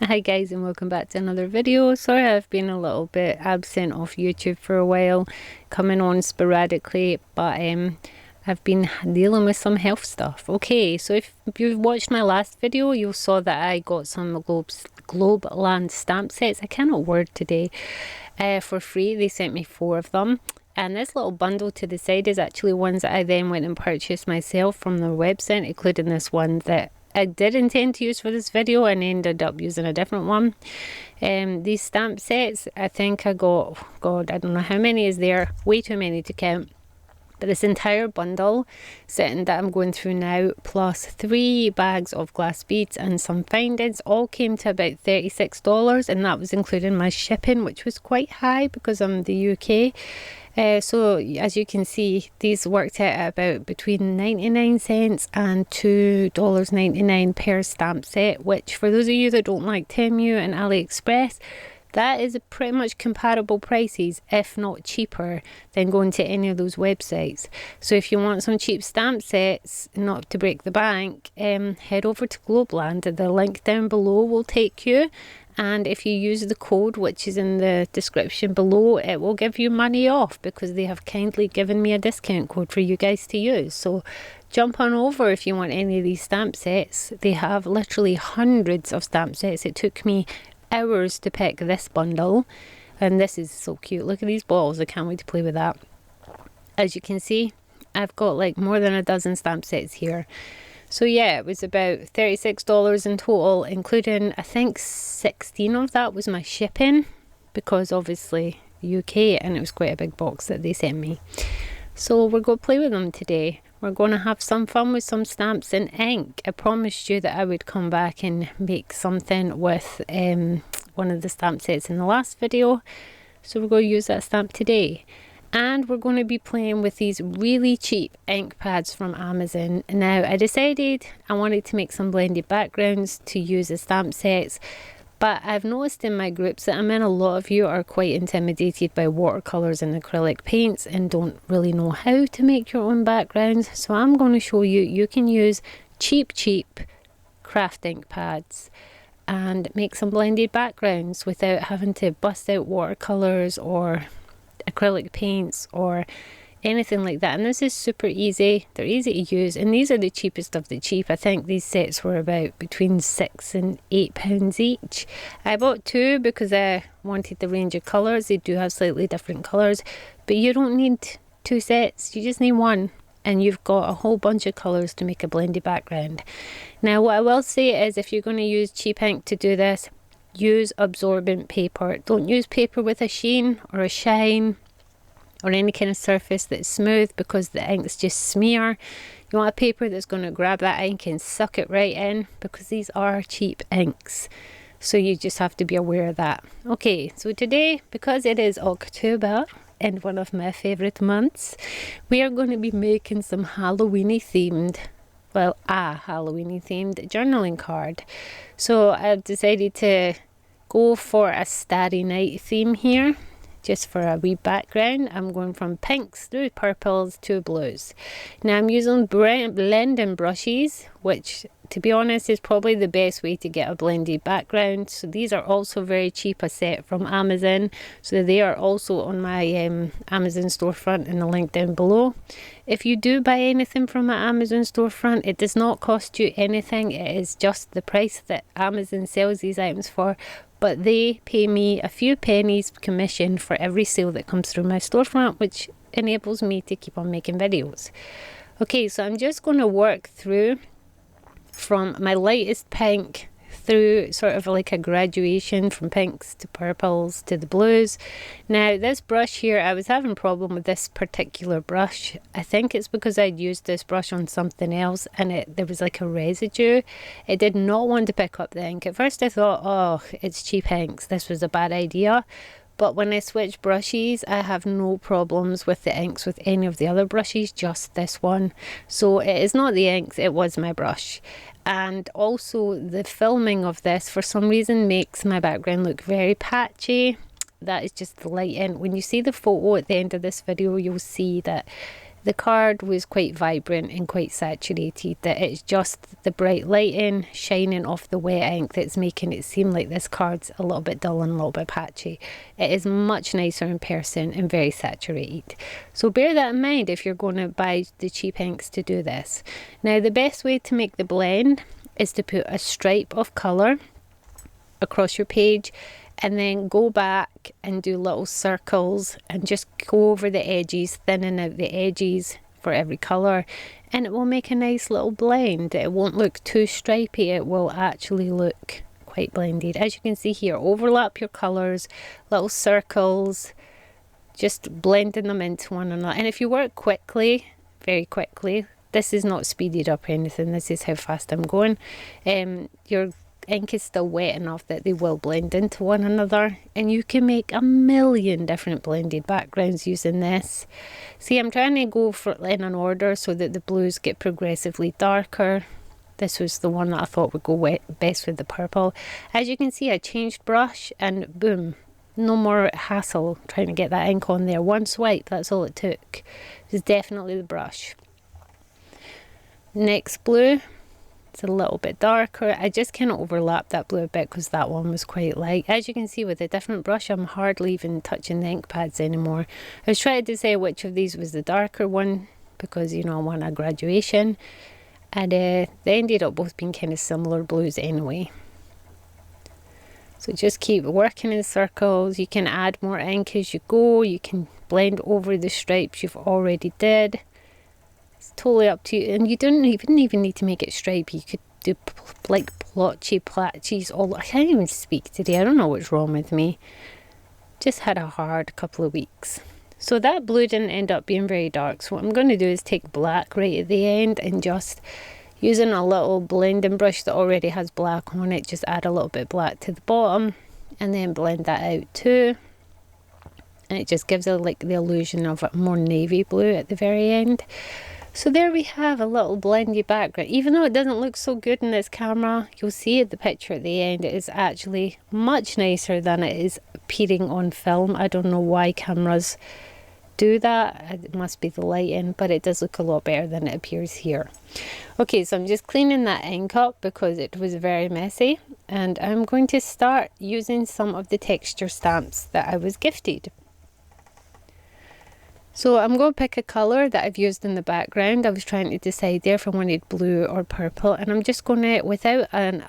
Hi guys, and welcome back to another video. Sorry I've been a little bit absent off YouTube for a while, coming on sporadically, but I've been dealing with some health stuff. Okay, so if you've watched my last video, you saw that I got some GLOBELAND stamp sets. I cannot word today. For free. They sent me 4 of them. And this little bundle to the side is actually ones that I then went and purchased myself from their website, including this one that I did intend to use for this video and ended up using a different one. These stamp sets, I think I got, oh God, I don't know how many is there, way too many to count. But this entire bundle setting that I'm going through now, plus 3 bags of glass beads and some findings, all came to about $36, and that was including my shipping, which was quite high because I'm in the UK. So as you can see, these worked out at about between 99 cents and $2.99 per stamp set, which for those of you that don't like Temu and AliExpress, that is pretty much comparable prices, if not cheaper, than going to any of those websites. So if you want some cheap stamp sets, not to break the bank, head over to Globleland. The link down below will take you. And if you use the code, which is in the description below, it will give you money off because they have kindly given me a discount code for you guys to use. So jump on over if you want any of these stamp sets. They have literally hundreds of stamp sets. It took me hours to pick this bundle, and this is so cute. Look at these balls. I can't wait to play with that. As you can see, I've got like more than a dozen stamp sets here. So yeah, it was about $36 in total, including I think 16 of that was my shipping, because obviously UK, and it was quite a big box that they sent me. So we're going to play with them today. We're going to have some fun with some stamps and ink. I promised you that I would come back and make something with one of the stamp sets in the last video. So we're going to use that stamp today. And we're going to be playing with these really cheap ink pads from Amazon. Now, I decided I wanted to make some blended backgrounds to use as stamp sets. But I've noticed in my groups that I'm in, a lot of you are quite intimidated by watercolours and acrylic paints and don't really know how to make your own backgrounds. So I'm going to show you, you can use cheap craft ink pads and make some blended backgrounds without having to bust out watercolours or acrylic paints or anything like that. And this is super easy. They're easy to use, and these are the cheapest of the cheap. I think these sets were about between £6 and £8 each. I bought 2 because I wanted the range of colours. They do have slightly different colours, but you don't need 2 sets, you just need 1, and you've got a whole bunch of colours to make a blended background. Now what I will say is, if you're going to use cheap ink to do this, use absorbent paper. Don't use paper with a sheen or a shine or any kind of surface that's smooth, because the inks just smear. You want a paper that's going to grab that ink and suck it right in, because these are cheap inks. So you just have to be aware of that. Okay, so today, because it is October and one of my favourite months, we are going to be making some Halloweeny themed, well, a Halloweeny themed journaling card. So I've decided to go for a Starry Night theme here, just for a wee background. I'm going from pinks through purples to blues. Now I'm using blending brushes, which to be honest is probably the best way to get a blended background. So these are also very cheap, a set from Amazon. So they are also on my Amazon storefront in the link down below. If you do buy anything from my Amazon storefront, it does not cost you anything. It is just the price that Amazon sells these items for. But they pay me a few pennies commission for every sale that comes through my storefront, which enables me to keep on making videos. Okay, so I'm just going to work through from my lightest pink through sort of like a graduation from pinks to purples to the blues. Now this brush here, I was having a problem with this particular brush. I think it's because I'd used this brush on something else and there was like a residue. It did not want to pick up the ink. At first I thought, oh, it's cheap inks, this was a bad idea. But when I switch brushes, I have no problems with the inks with any of the other brushes, just this one. So it is not the inks, it was my brush. And also the filming of this for some reason makes my background look very patchy. That is just the lighting. When you see the photo at the end of this video, you'll see that the card was quite vibrant and quite saturated, that it's just the bright lighting shining off the wet ink that's making it seem like this card's a little bit dull and a little bit patchy. It is much nicer in person and very saturated. So bear that in mind if you're going to buy the cheap inks to do this. Now the best way to make the blend is to put a stripe of colour across your page, and then go back and do little circles and just go over the edges, thinning out the edges for every colour, and it will make a nice little blend. It won't look too stripy, it will actually look quite blended. As you can see here, overlap your colours, little circles, just blending them into one another. And if you work quickly, very quickly, this is not speeded up or anything, this is how fast I'm going, your ink is still wet enough that they will blend into one another, and you can make a million different blended backgrounds using this. See, I'm trying to go for in an order so that the blues get progressively darker. This was the one that I thought would go best with the purple. As you can see, I changed brush and boom, no more hassle trying to get that ink on there. One swipe, that's all it took. It's definitely the brush. Next blue. It's a little bit darker. I just kind of overlapped that blue a bit because that one was quite light. As you can see with a different brush, I'm hardly even touching the ink pads anymore. I was trying to decide which of these was the darker one because, you know, I want a graduation. And they ended up both being kind of similar blues anyway. So just keep working in circles. You can add more ink as you go. You can blend over the stripes you've already did. Totally up to you, and you didn't even need to make it stripy. You could do like plotchy platches. I can't even speak today. I don't know what's wrong with me. Just had a hard couple of weeks. So that blue didn't end up being very dark. So what I'm going to do is take black right at the end and just using a little blending brush that already has black on it, just add a little bit black to the bottom and then blend that out too. And it just gives it like the illusion of a more navy blue at the very end. So there we have a little blendy background. Even though it doesn't look so good in this camera, you'll see the picture at the end. It is actually much nicer than it is appearing on film. I don't know why cameras do that. It must be the lighting, but it does look a lot better than it appears here. Okay, so I'm just cleaning that ink up because it was very messy. And I'm going to start using some of the texture stamps that I was gifted. So I'm going to pick a colour that I've used in the background. I was trying to decide there if I wanted blue or purple, and I'm just going to, without an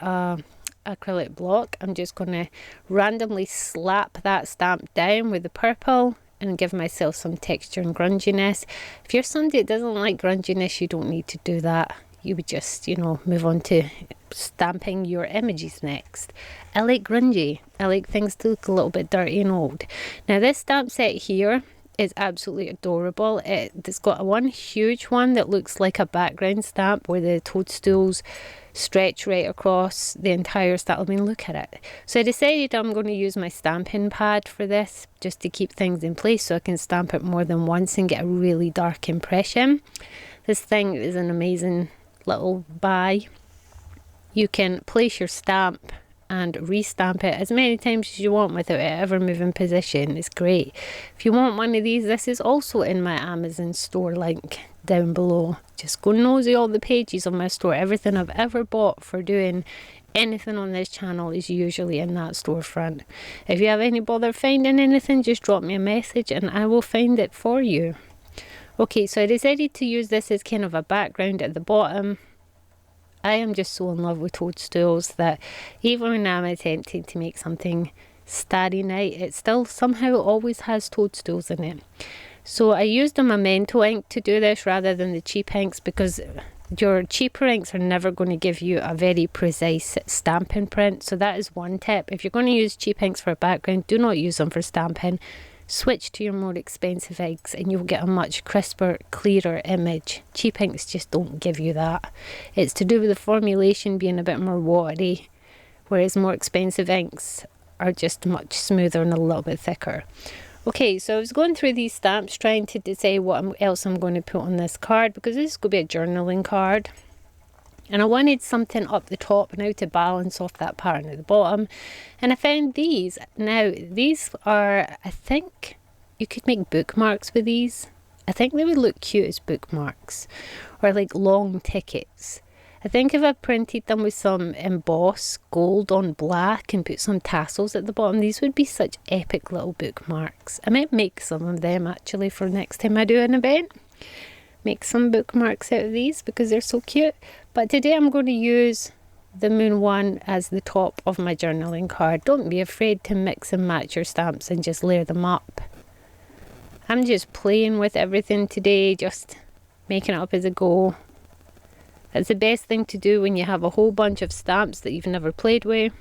acrylic block, I'm just going to randomly slap that stamp down with the purple and give myself some texture and grunginess. If you're somebody that doesn't like grunginess, you don't need to do that. You would just, you know, move on to stamping your images next. I like grungy. I like things to look a little bit dirty and old. Now this stamp set here is absolutely adorable. It's got one huge one that looks like a background stamp where the toadstools stretch right across the entire stamp. I mean, look at it. So I decided I'm going to use my stamping pad for this, just to keep things in place so I can stamp it more than once and get a really dark impression. This thing is an amazing little buy. You can place your stamp and restamp it as many times as you want without it ever moving position. It's great. If you want one of these, this is also in my Amazon store link down below. Just go nosy all the pages of my store. Everything I've ever bought for doing anything on this channel is usually in that storefront. If you have any bother finding anything, just drop me a message and I will find it for you. Okay, so I decided to use this as kind of a background at the bottom. I am just so in love with toadstools that even when I'm attempting to make something starry night, it still somehow always has toadstools in it. So I used a Memento ink to do this rather than the cheap inks, because your cheaper inks are never going to give you a very precise stamping print. So that is one tip. If you're going to use cheap inks for a background, do not use them for stamping. Switch to your more expensive inks and you'll get a much crisper, clearer image. Cheap inks just don't give you that. It's to do with the formulation being a bit more watery, whereas more expensive inks are just much smoother and a little bit thicker. Okay, so I was going through these stamps trying to decide what else I'm going to put on this card, because this is going to be a journaling card. And I wanted something up the top now to balance off that pattern at the bottom. And I found these. Now, these are, I think, you could make bookmarks with these. I think they would look cute as bookmarks or like long tickets. I think if I printed them with some embossed gold on black and put some tassels at the bottom, these would be such epic little bookmarks. I might make some of them actually for next time I do an event. Make some bookmarks out of these because they're so cute. But today I'm going to use the moon one as the top of my journaling card. Don't be afraid to mix and match your stamps and just layer them up. I'm just playing with everything today, just making it up as I go. That's the best thing to do when you have a whole bunch of stamps that you've never played with.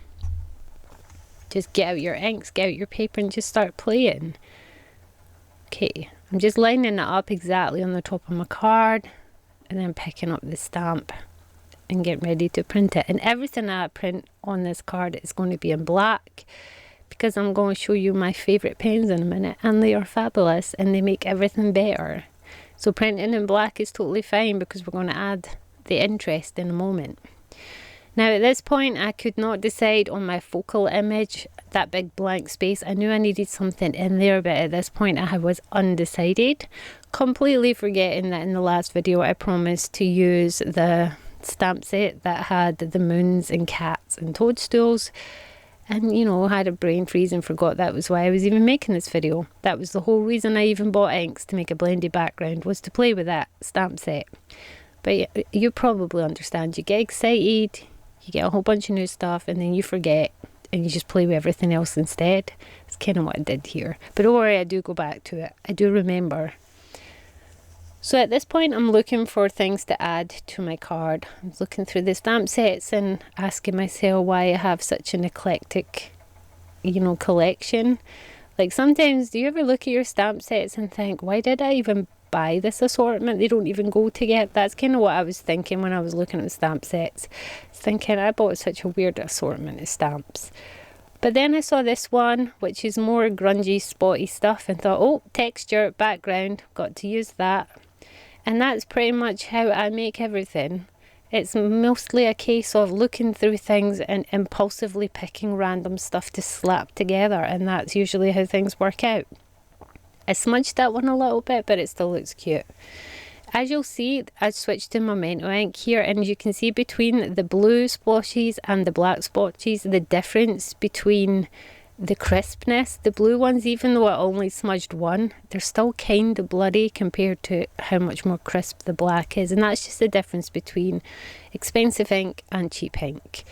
Just get out your inks, get out your paper and just start playing. Okay, I'm just lining it up exactly on the top of my card and then picking up the stamp and getting ready to print it. And everything I print on this card is going to be in black because I'm going to show you my favourite pens in a minute, and they are fabulous and they make everything better. So printing in black is totally fine because we're going to add the interest in a moment. Now at this point I could not decide on my focal image, that big blank space. I knew I needed something in there, but at this point I was undecided, completely forgetting that in the last video I promised to use the stamp set that had the moons and cats and toadstools, and you know, had a brain freeze and forgot that was why I was even making this video. That was the whole reason I even bought inks, to make a blended background, was to play with that stamp set. But you probably understand, you get excited, you get a whole bunch of new stuff and then you forget and you just play with everything else instead. It's kind of what I did here. But don't worry, I do go back to it. I do remember. So at this point I'm looking for things to add to my card. I'm looking through the stamp sets and asking myself why I have such an eclectic, you know, collection. Like sometimes, do you ever look at your stamp sets and think, why did I even buy this assortment? They don't even go together. That's kind of what I was thinking when I was looking at the stamp sets. I was thinking I bought such a weird assortment of stamps. But then I saw this one, which is more grungy, spotty stuff, and thought, oh, texture, background, got to use that. And that's pretty much how I make everything. It's mostly a case of looking through things and impulsively picking random stuff to slap together, and that's usually how things work out. I smudged that one a little bit, but it still looks cute. As you'll see, I switched to Memento ink here, and you can see between the blue splotches and the black splotches, the difference between the crispness. The blue ones, even though I only smudged one, they're still kind of bloody compared to how much more crisp the black is, and that's just the difference between expensive ink and cheap ink.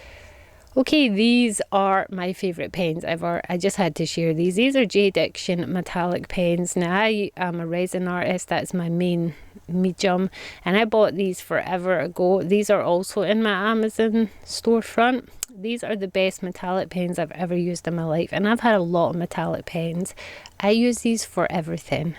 Okay, these are my favourite pens ever. I just had to share these. These are J. Diction metallic pens. Now, I am a resin artist. That's my main medium. And I bought these forever ago. These are also in my Amazon storefront. These are the best metallic pens I've ever used in my life. And I've had a lot of metallic pens. I use these for everything.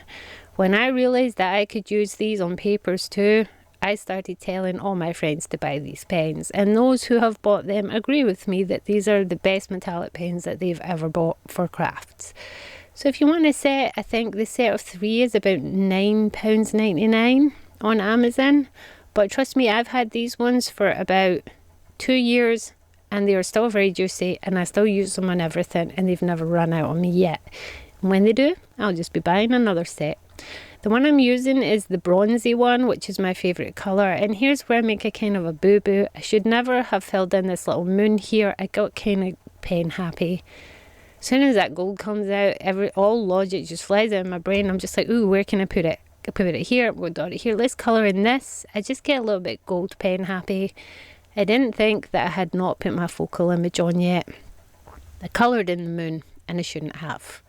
When I realised that I could use these on papers too, I started telling all my friends to buy these pens, and those who have bought them agree with me that these are the best metallic pens that they've ever bought for crafts. So if you want a set, I think the set of 3 is about £9.99 on Amazon, but trust me, I've had these ones for about 2 years and they are still very juicy, and I still use them on everything, and they've never run out on me yet. And when they do, I'll just be buying another set. The one I'm using is the bronzy one, which is my favourite colour. And here's where I make a kind of a boo-boo. I should never have filled in this little moon here. I got kind of pen happy. As soon as that gold comes out, all logic just flies out of my brain. I'm just like, ooh, where can I put it? I put it here, we'll dot it here. Let's colour in this. I just get a little bit gold pen happy. I didn't think that I had not put my focal image on yet. I coloured in the moon, and I shouldn't have.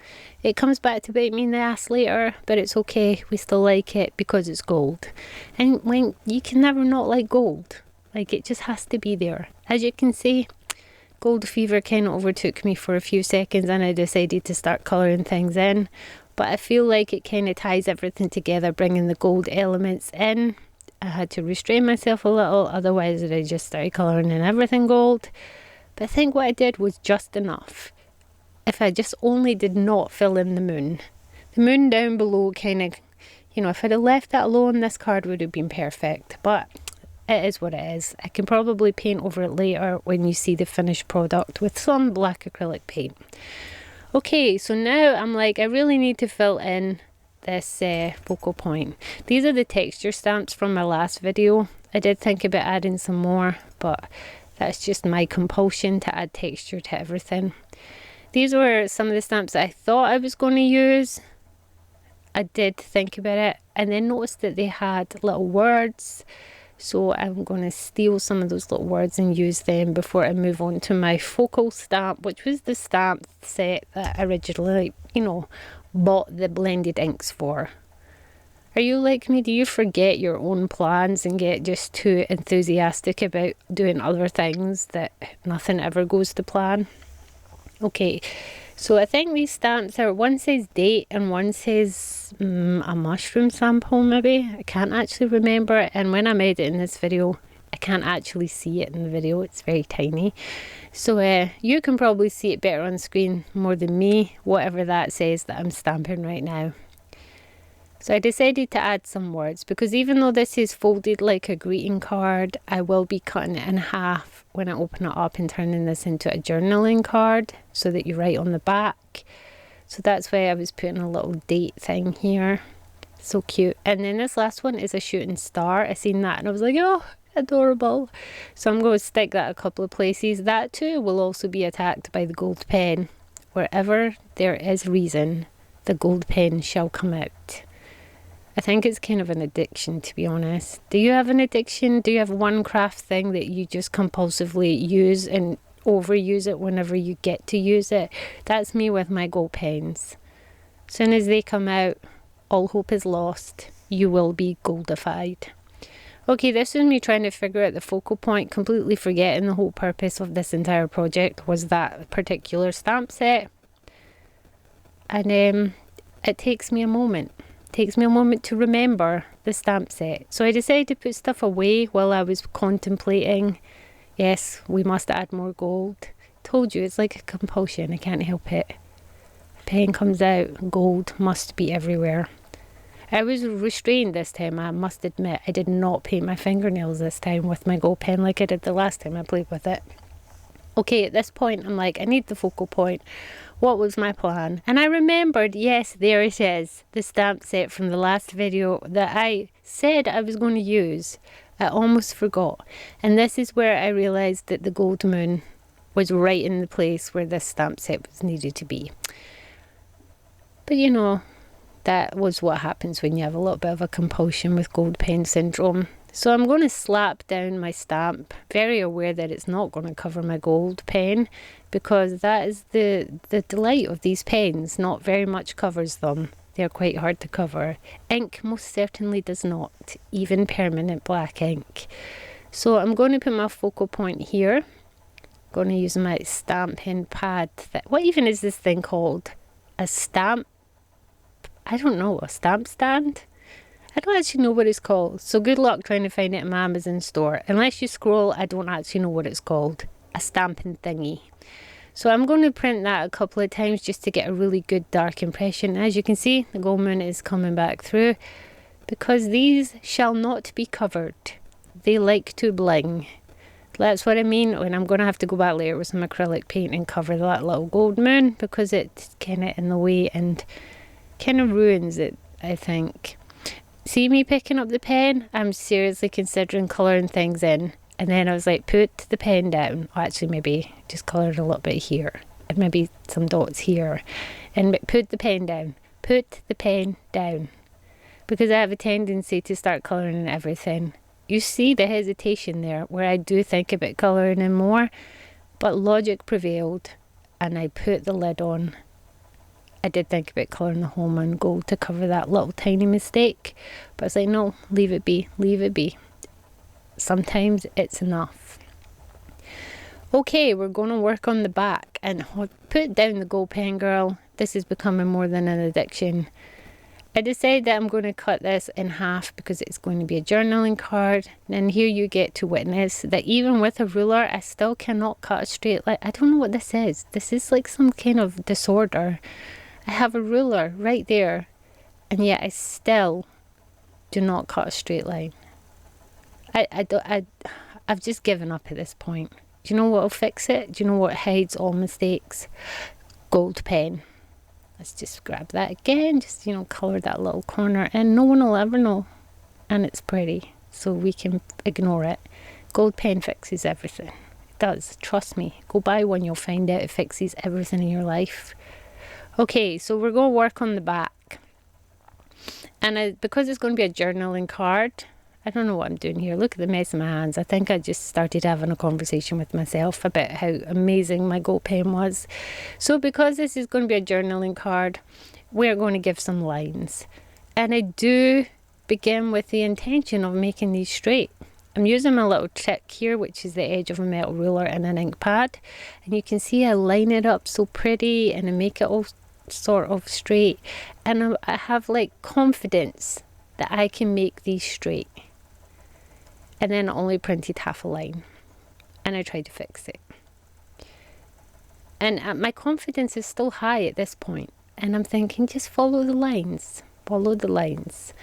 It comes back to bite me in the ass later, but it's okay. We still like it because it's gold. And when you can never not like gold. Like, it just has to be there. As you can see, gold fever kind of overtook me for a few seconds, and I decided to start colouring things in. But I feel like it kind of ties everything together, bringing the gold elements in. I had to restrain myself a little, otherwise I just started colouring in everything gold. But I think what I did was just enough. If I just only did not fill in the moon down below kind of, you know, if I'd have left that alone, this card would have been perfect. But it is what it is. I can probably paint over it later when you see the finished product with some black acrylic paint. Okay, so now I'm like, I really need to fill in this focal point. These are the texture stamps from my last video. I did think about adding some more, but that's just my compulsion to add texture to everything. These were some of the stamps that I thought I was going to use. I did think about it and then noticed that they had little words. So I'm going to steal some of those little words and use them before I move on to my focal stamp, which was the stamp set that I originally, bought the blended inks for. Are you like me? Do you forget your own plans and get just too enthusiastic about doing other things that nothing ever goes to plan? Okay, so I think these stamps are, one says date and one says a mushroom sample maybe. I can't actually remember, and when I'm editing this video I can't actually see it in the video, it's very tiny. So you can probably see it better on screen more than me, whatever that says that I'm stamping right now. So I decided to add some words because even though this is folded like a greeting card, I will be cutting it in half when I open it up and turning this into a journaling card so that you write on the back. So that's why I was putting a little date thing here. So cute. And then this last one is a shooting star. I seen that and I was like, oh, adorable. So I'm going to stick that a couple of places. That too will also be attacked by the gold pen. Wherever there is reason, the gold pen shall come out. I think it's kind of an addiction, to be honest. Do you have an addiction? Do you have one craft thing that you just compulsively use and overuse it whenever you get to use it? That's me with my gold pens. As soon as they come out, all hope is lost. You will be goldified. Okay, this was me trying to figure out the focal point, completely forgetting the whole purpose of this entire project was that particular stamp set. And it takes me a moment. Takes me a moment to remember the stamp set. So I decided to put stuff away while I was contemplating. Yes, we must add more gold. Told you, it's like a compulsion. I can't help it. Pen comes out, gold must be everywhere. I was restrained this time, I must admit. I did not paint my fingernails this time with my gold pen like I did the last time I played with it. Okay, at this point, I'm like, I need the focal point. What was my plan? And I remembered, yes, there it is, the stamp set from the last video that I said I was going to use. I almost forgot. And this is where I realised that the gold moon was right in the place where this stamp set was needed to be. But that was what happens when you have a little bit of a compulsion with gold pen syndrome. So I'm going to slap down my stamp, very aware that it's not going to cover my gold pen, because that is the delight of these pens. Not very much covers them. They're quite hard to cover. Ink most certainly does not, even permanent black ink. So I'm going to put my focal point here. I'm going to use my stamp pen pad. What even is this thing called? A stamp? I don't know, a stamp stand? I don't actually know what it's called, so good luck trying to find it in my Amazon store. Unless you scroll, I don't actually know what it's called. A stamping thingy. So I'm going to print that a couple of times just to get a really good dark impression. As you can see, the gold moon is coming back through because these shall not be covered. They like to bling. That's what I mean when I'm going to have to go back later with some acrylic paint and cover that little gold moon because it's kind of in the way and kind of ruins it, I think. See me picking up the pen? I'm seriously considering colouring things in. And then I was like, put the pen down. Or actually, maybe just colour it a little bit here. And maybe some dots here. And put the pen down. Put the pen down. Because I have a tendency to start colouring in everything. You see the hesitation there, where I do think about colouring in more. But logic prevailed. And I put the lid on. I did think about colouring the whole moon gold to cover that little tiny mistake. But I was like, no, leave it be. Leave it be. Sometimes it's enough. Okay, we're going to work on the back and put down the gold pen, girl. This is becoming more than an addiction. I decided that I'm going to cut this in half because it's going to be a journaling card. And here you get to witness that even with a ruler, I still cannot cut a straight line. I don't know what this is. This is like some kind of disorder. I have a ruler right there, and yet I still do not cut a straight line. I've just given up at this point. Do you know what will fix it? Do you know what hides all mistakes? Gold pen. Let's just grab that again, just, you know, colour that little corner, and no one will ever know. And it's pretty, so we can ignore it. Gold pen fixes everything. It does, trust me. Go buy one, you'll find out it fixes everything in your life. Okay, so we're going to work on the back. And because it's going to be a journaling card, I don't know what I'm doing here. Look at the mess in my hands. I think I just started having a conversation with myself about how amazing my gold pen was. So because this is going to be a journaling card, we're going to give some lines. And I do begin with the intention of making these straight. I'm using my little trick here, which is the edge of a metal ruler and an ink pad. And you can see I line it up so pretty and I make it all sort of straight. And I have like confidence that I can make these straight. And then I only printed half a line. And I tried to fix it. And my confidence is still high at this point. And I'm thinking, just follow the lines. Follow the lines.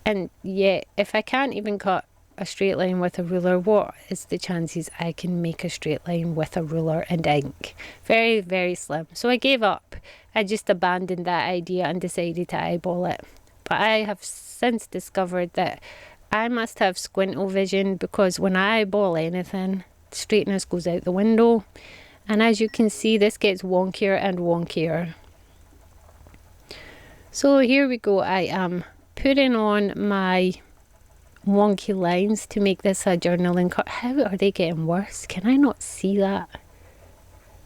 And yet, if I can't even cut a straight line with a ruler, what is the chances I can make a straight line with a ruler and ink? Very, very slim. So I gave up. I just abandoned that idea and decided to eyeball it. But I have since discovered that I must have squintle vision, because when I eyeball anything, straightness goes out the window. And as you can see, this gets wonkier and wonkier. So here we go. I am putting on my wonky lines to make this a journaling card. How are they getting worse? Can I not see that?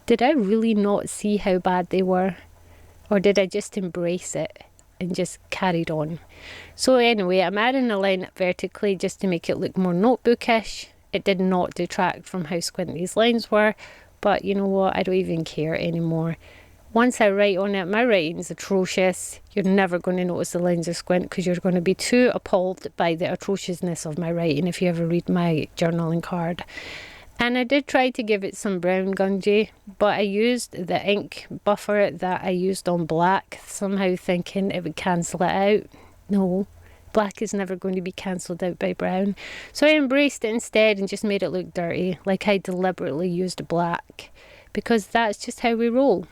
Did I really not see how bad they were? Or did I just embrace it and just carried on? So anyway, I'm adding a line vertically just to make it look more notebookish. It did not detract from how squint these lines were, but you know what, I don't even care anymore. Once I write on it, my writing's atrocious. You're never going to notice the lines are squint because you're going to be too appalled by the atrociousness of my writing if you ever read my journaling card. And I did try to give it some brown gungy, but I used the ink buffer that I used on black, somehow thinking it would cancel it out. No, black is never going to be cancelled out by brown. So I embraced it instead and just made it look dirty, like I deliberately used black, because that's just how we roll.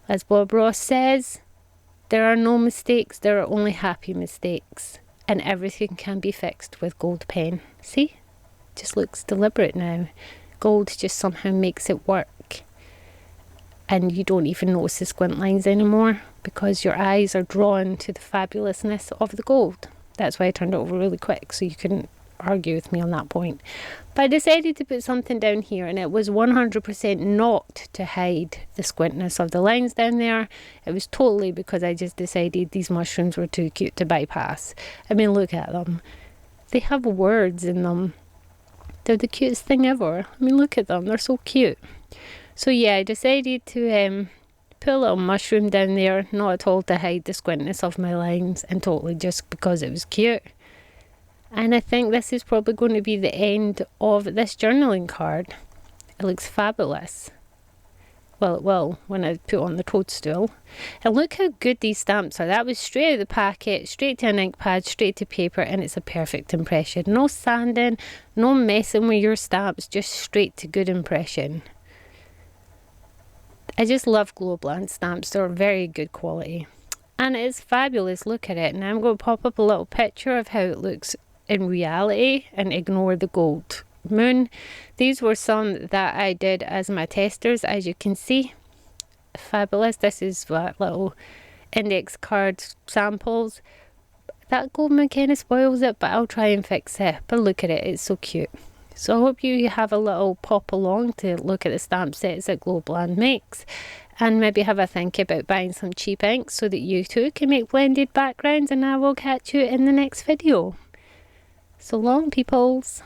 As Bob Ross says, there are no mistakes, there are only happy mistakes. And everything can be fixed with gold pen. See? Just looks deliberate now. Gold just somehow makes it work. And you don't even notice the squint lines anymore because your eyes are drawn to the fabulousness of the gold. That's why I turned it over really quick, so you couldn't argue with me on that point. But I decided to put something down here, and it was 100% not to hide the squintness of the lines down there. It was totally because I just decided these mushrooms were too cute to bypass. I mean, look at them. They have words in them. They're the cutest thing ever. I mean, look at them. They're so cute. So yeah, I decided to put a little mushroom down there, not at all to hide the squintness of my lines, and totally just because it was cute. And I think this is probably going to be the end of this journaling card. It looks fabulous. Well, it will when I put on the toadstool. And look how good these stamps are. That was straight out of the packet, straight to an ink pad, straight to paper, and it's a perfect impression. No sanding, no messing with your stamps, just straight to good impression. I just love Globleland stamps. They're very good quality. And it's fabulous. Look at it. Now I'm going to pop up a little picture of how it looks in reality and ignore the gold moon. These were some that I did as my testers, as you can see. Fabulous. This is what little index card samples. That gold moon kind of spoils it, but I'll try and fix it. But look at it, it's so cute. So I hope you have a little pop along to look at the stamp sets that Globleland makes, and maybe have a think about buying some cheap ink so that you too can make blended backgrounds. And I will catch you in the next video. So long, peoples.